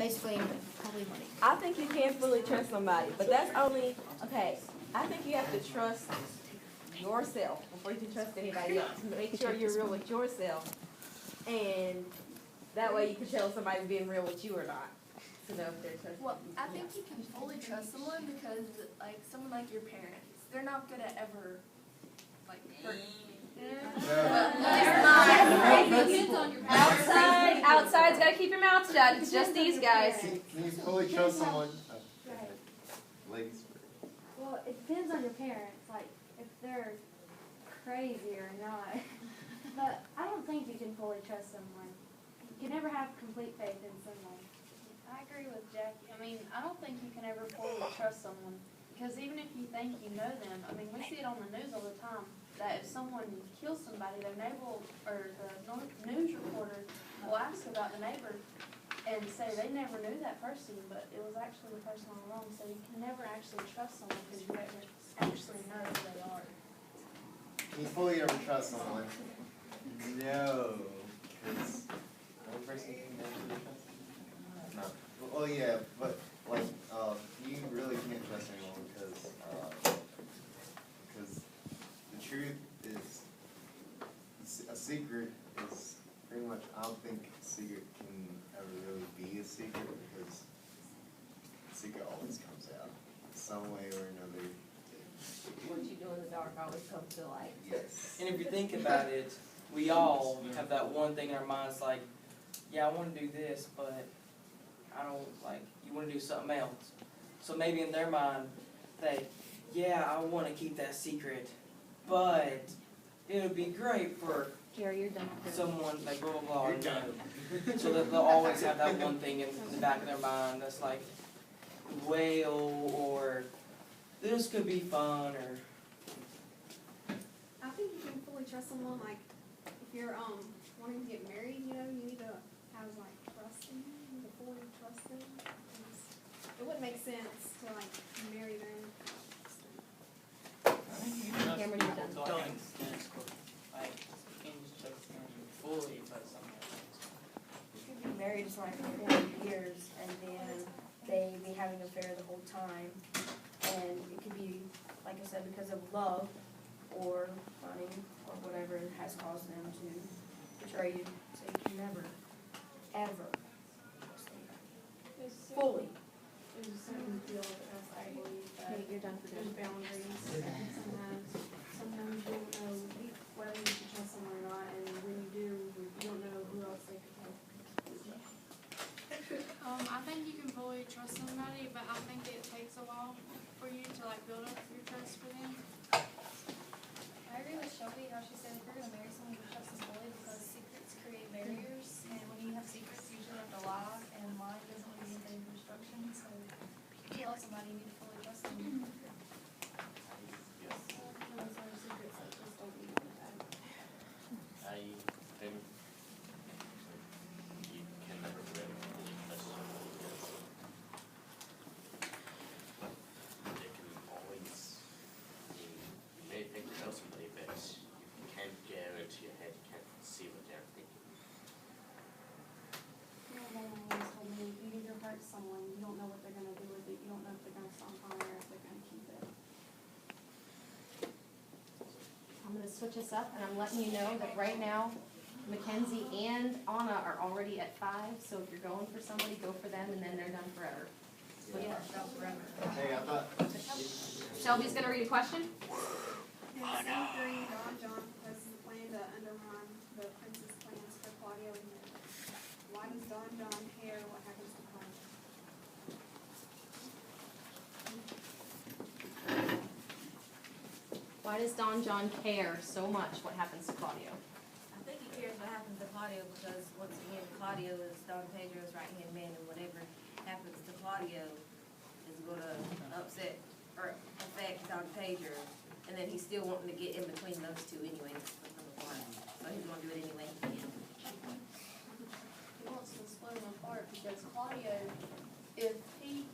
basically probably money. I think you can fully trust somebody, but that's only, okay, I think you have to trust yourself before you can trust anybody else. Make sure you're real with yourself, and that way you can tell if somebody's being real with you or not, to know if they're trusting you. Well, I think you can fully trust someone because, like, someone like your parents, they're not gonna ever, like, hurt you. Outside's gotta keep your mouth shut. It's just these guys. Can you fully trust someone? Ladies first. Well, it depends on your parents, like, if they're crazy or not. But I don't think you can fully trust someone. You can never have complete faith in someone. I agree with Jackie. I mean, I don't think you can ever fully trust someone, because even if you think you know them, I mean, we see it on the news all the time, that if someone kills somebody, their neighbor, or the news reporter will ask about the neighbor and say they never knew that person, but it was actually the person all along. So you can never actually trust someone because you never actually know who they are. Can you fully ever trust someone? No. Because one person can never really trust. No. Well, yeah, but like, you really can't trust anyone because the truth is, a secret is pretty much, I don't think a secret can ever really be a secret because a secret always comes out some way or another. What you do in the dark always comes to light. Yes. And if you think about it, we all have that one thing in our minds like, yeah, I want to do this, but I don't, like, you want to do something else. So maybe in their mind, yeah, I want to keep that secret, but it would be great for Jerry, you're done. someone, like, blah, blah, blah. So that they'll always have that one thing in the back of their mind that's like, whale, or this could be fun, or... I think you can fully trust someone, like, if you're wanting to get married, you know, you need to have, like, trust in them, you need to fully trust them. It wouldn't make sense to, like, marry them. Cameron, you're done. Like, you can't just trust them fully, but something else. You could be married for like 40 years and then they be having an affair the whole time. And it could be, like I said, because of love or money or whatever has caused them to betray you. So you can never, ever trust anybody. Fully. There's a certain field that I believe that Okay, you're done for there's dinner. boundaries. Sometimes you don't know whether you should trust someone or not, and when you do, you don't know who else they could help. I think you can fully trust somebody, but I think it takes a while for you to like build up your trust for them. I agree with Shelby, how she said if you're gonna marry someone, you trust them fully because secrets create barriers, and when you have secrets, you usually have to lie, and lying doesn't lead you into destruction, so if you love somebody, you need to fully trust them. Sometimes there are secrets that just don't need to be bad. I think you can never really fully trust somebody because they can always, you may think you know somebody, but you can't get into your head, you can't see what they're thinking. My mom always told me, you give your heart to someone, you don't know what they're going to do with it, you don't know if they're going to stomp on it or if they're going to keep it. I'm gonna switch us up, and I'm letting you know that right now, Mackenzie and Anna are already at 5, so if you're going for somebody, go for them, and then they're done forever. Yeah, forever. Hey, I thought. Shelby's gonna read a question. In Scene 3, John proposes a plan to undermine the prince's plans for Claudio and Ned. Why does John care what happens to Claudio? Why does Don John care so much what happens to Claudio? I think he cares what happens to Claudio because, once again, Claudio is Don Pedro's right-hand man, and whatever happens to Claudio is going to upset or affect Don Pedro, and then he's still wanting to get in between those two anyway, so he's going to do it anyway he can. He wants to split them apart because Claudio, if he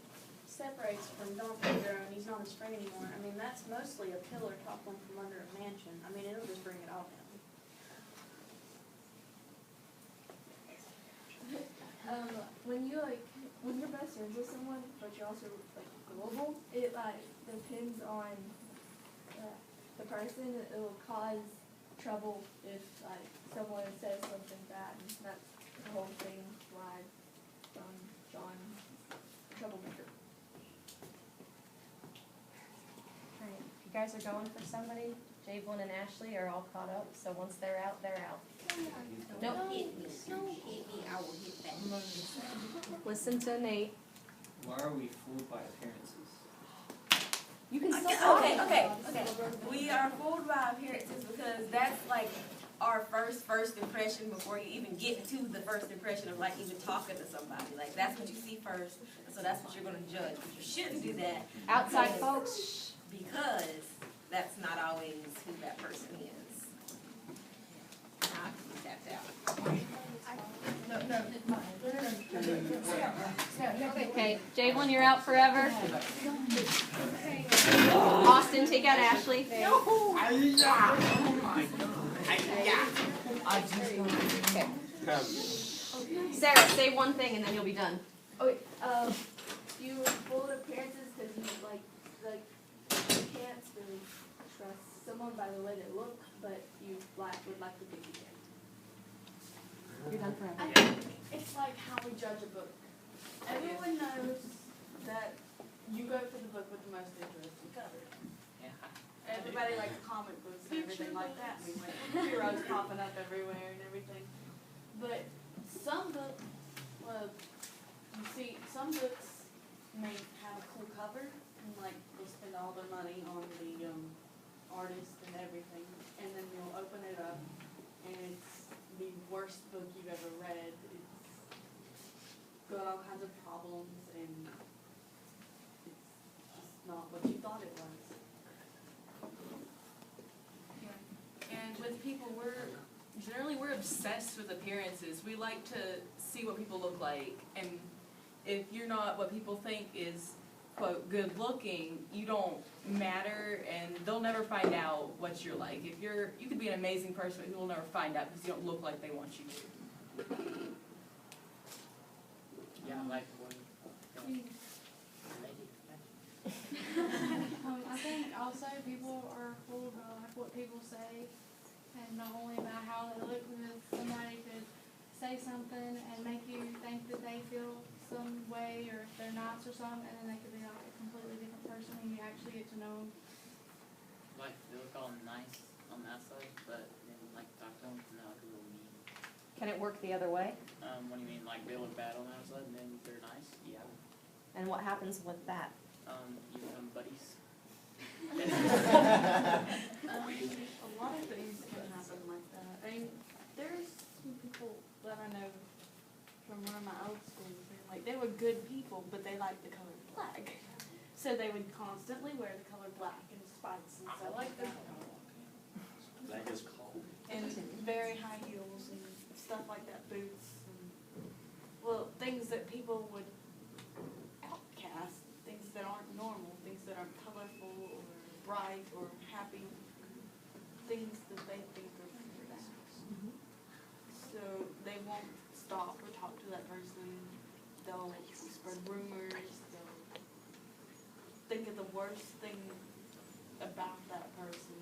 separates from Don Pedro and he's not a string anymore, I mean, that's mostly a pillar toppling from under a mansion. I mean, it'll just bring it all down. when you're best friends with someone, but you're also like global, it like depends on the person. It'll cause trouble if like someone says something bad. And that's the whole thing why John troublemaker. Alright, you guys are going for somebody, Javelin and Ashley are all caught up, so once they're out, they're out. Nope. Hit me, I will hit back. Listen to Nate. Why are we fooled by appearances? You can still Okay. We are fooled by appearances because that's like our first impression before you even get to the first impression of like even talking to somebody. Like that's what you see first, so that's what you're gonna judge. But you shouldn't do that. Outside folks. Because that's not always who that person is. Now I can be tapped out. Okay, Javelin, you're out forever. Austin, take out Ashley. Okay. Sarah, say one thing and then you'll be done. Okay, you were full of appearances because you you can't really trust someone by the way they look, but you would like to think you can. You're done forever. I think it's like how we judge a book. Everyone knows that you go for the book with the most interesting cover. Yeah. Everybody likes comic books and everything like that. We like heroes popping up everywhere and everything. But some books, you see, some books may have a cool cover and like they'll spend all their money on the artist and everything, and then you'll open it up and it's the worst book you've ever read. It's got all kinds of problems and it's just not what you thought it was. And with people, we're obsessed with appearances. We like to see what people look like, and if you're not what people think is, quote, good looking, you don't matter, and they'll never find out what you're like. You could be an amazing person, but people will never find out because you don't look like they want you to. Yeah, like when. I think also people are fooled by like what people say, and not only about how they look, because somebody could say something and make you think that they feel some way or if they're nice or something, and then they could be like a completely different person when you actually get to know them. Like, they look all nice on the outside, but then, like, talk to them, no, they're real mean. Can it work the other way? What do you mean, like, they look bad on the outside, and then they're nice? Yeah. And what happens with that? You become buddies. A lot of things can happen like that. I mean, there's some people that I know from one of my old schools, and like they were good people, but they liked the color black. So they would constantly wear the color black and spikes and stuff like that. Black is cold. And very high heels and stuff like that, boots and, well, things that people would outcast, things that aren't normal, things that aren't colorful or bright or happy, things that they think are bad. So they won't stop or talk to that person. They'll spread rumors. They'll think of the worst thing about that person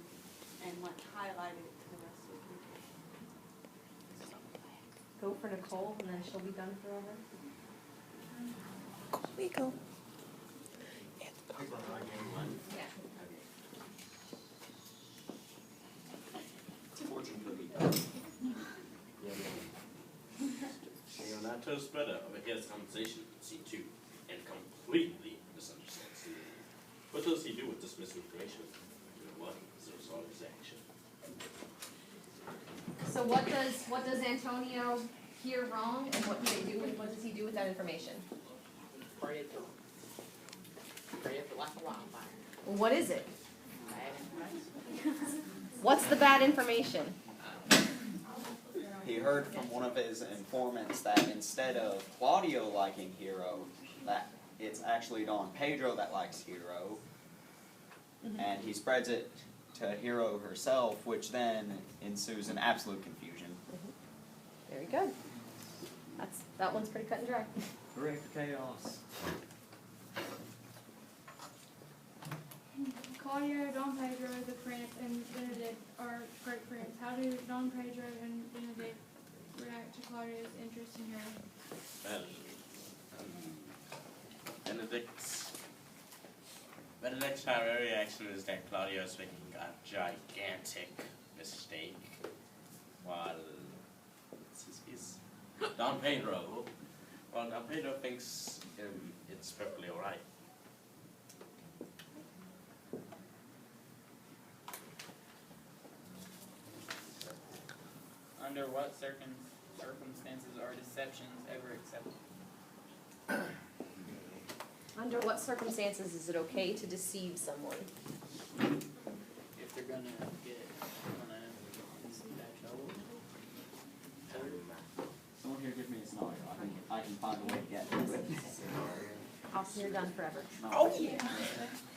and like highlight it to the rest of the people. Go for Nicole and then she'll be done forever. Go. Fortune cookie. Leonardo spreader of a hair's compensation, scene 2, and completely misunderstands the name. What does he do with this misinformation? What is the result of his action? So what does Antonio hear wrong, and what does he do with that information? Pray it like a wildfire. What is it? Bad information. What's the bad information? He heard from one of his informants that instead of Claudio liking Hero, that it's actually Don Pedro that likes Hero, and he spreads it to Hero herself, which then ensues in absolute confusion. Very good. That's That one's pretty cut and dry. Correct chaos. Claudio, Don Pedro, the prince, and Benedict are great friends. How do Don Pedro and Benedict react to Claudio's interest in hero? Well, Benedict's reaction is that Claudio is making a gigantic mistake, while Don Pedro thinks it's perfectly alright. Under what circumstances are deceptions ever accepted? Under what circumstances is it okay to deceive someone? If they're gonna see that trouble. Someone here give me a scenario. I can find a way to get to it. Austin, you're done forever. Oh yeah.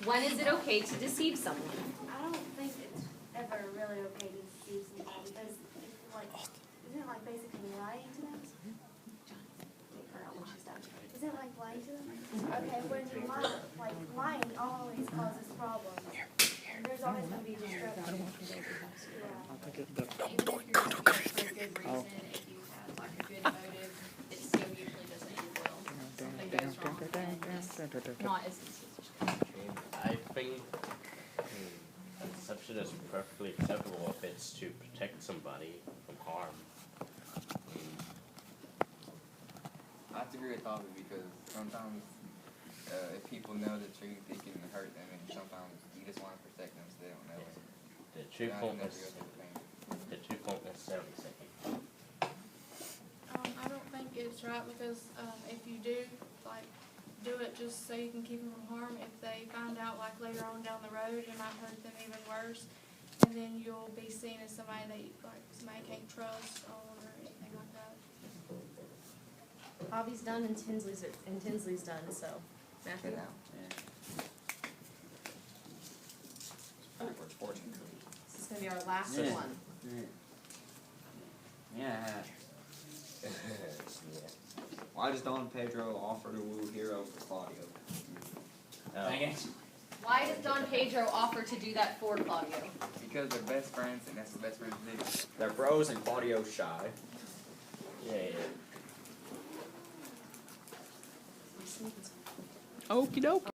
When is it okay to deceive someone? I don't think it's ever really okay to deceive somebody because it's like, isn't it like basically lying to them? Isn't it like lying to them? Okay, when you lie, like lying always causes problems. And there's always gonna be destruction. Yeah. Even if you're doing it for a good reason, if you have like a good motive, it still usually doesn't end well. Something goes wrong and it's not as I think deception is perfectly acceptable if it's to protect somebody from harm. I have to agree with Bobby because sometimes if people know the truth, it can hurt them, and sometimes you just want to protect them so they don't know it. The truth Not won't never go through the pain. necessarily say. I don't think it's right because if you do, like, do it just so you can keep them from harm, if they find out, like, later on down the road, it might hurt them even worse. And then you'll be seen as somebody that, like, somebody can't trust or anything like that. Bobby's done and Tinsley's done, so Matthew. This is gonna be our last Yeah. one. Yeah. Why does Don Pedro offer to woo Hero for Claudio? Dang it. Why does Don Pedro offer to do that for Claudio? Because they're best friends, and that's the best friends do. They're bros and Claudio's shy. Yeah. Okie doke.